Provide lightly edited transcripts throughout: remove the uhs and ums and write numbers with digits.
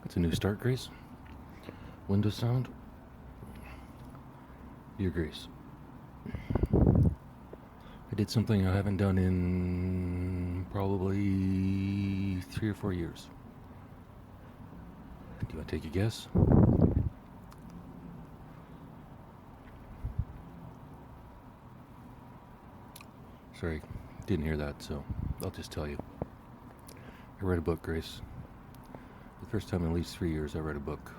It's a new start, Grace. Windows sound. Dear Grace, I did something I haven't done in probably 3 or 4 years. Do you want to take a guess? Sorry, didn't hear that, so I'll just tell you. I read a book, Grace. The first time in at least 3 years I read a book.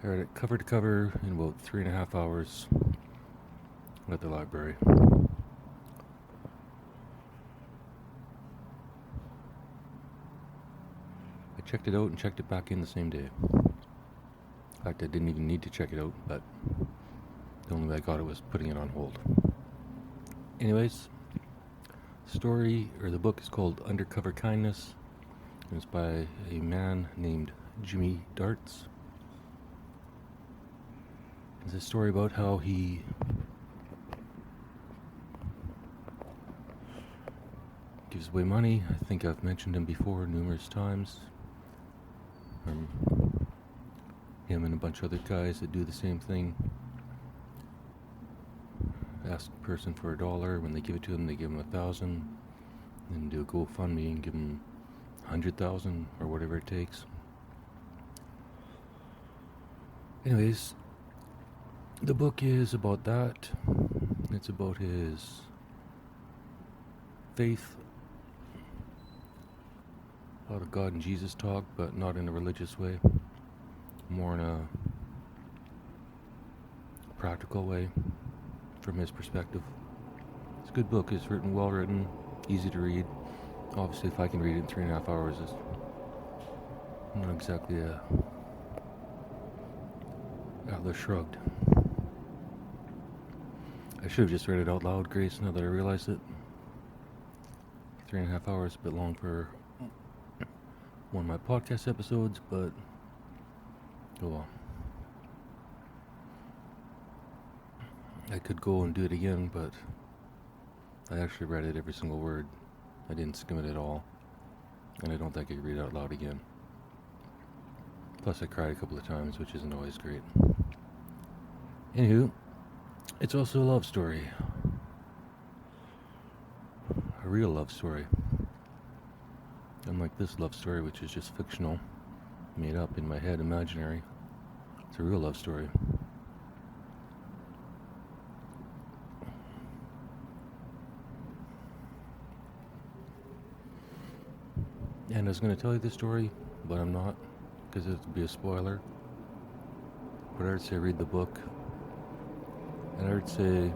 I read it cover to cover in about 3.5 hours at the library. I checked it out and checked it back in the same day. In fact, I didn't even need to check it out, but the only way I got it was putting it on hold. Anyways, the book is called Undercover Kindness. It's by a man named Jimmy Darts. It's a story about how he gives away money. I think I've mentioned him before numerous times. Him and a bunch of other guys that do the same thing. Ask a person for $1. When they give it to them, they give them 1,000. Then do a GoFundMe and give them 100,000 or whatever it takes. Anyways, the book is about that. It's about his faith. A lot of God and Jesus talk, but not in a religious way. More in a practical way from his perspective. It's a good book. It's well written, easy to read. Obviously, if I can read it in 3.5 hours, it's not exactly a Atlas Shrugged. I should have just read it out loud, Grace, now that I realize it. 3.5 hours, a bit long for one of my podcast episodes, but oh well. I could go and do it again, but I actually read it every single word. I didn't skim it at all, and I don't think I could read it out loud again. Plus, I cried a couple of times, which isn't always great. Anywho, it's also a love story. A real love story. Unlike this love story, which is just fictional, made up in my head, imaginary. It's a real love story. And I was going to tell you this story, but I'm not, because it would be a spoiler. But I would say read the book. And I would say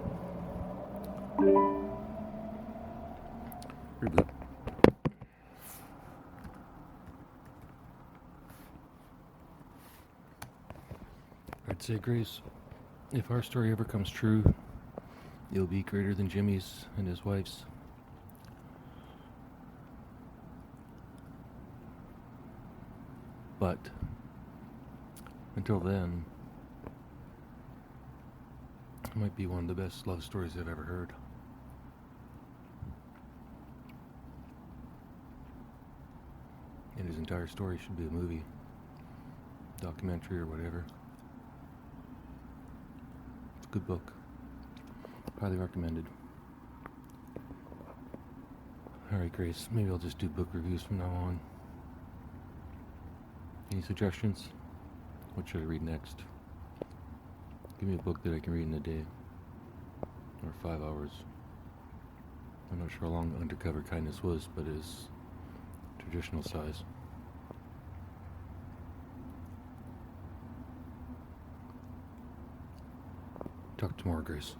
reboot. I'd say, Grace, if our story ever comes true, it'll be greater than Jimmy's and his wife's. But until then, it might be one of the best love stories I've ever heard. And his entire story should be a movie, documentary, or whatever. It's a good book. Highly recommended. Alright, Grace, maybe I'll just do book reviews from now on. Any suggestions? What should I read next? Give me a book that I can read in a day. Or 5 hours. I'm not sure how long Undercover Kindness was, but it's traditional size. Talk tomorrow, Grace.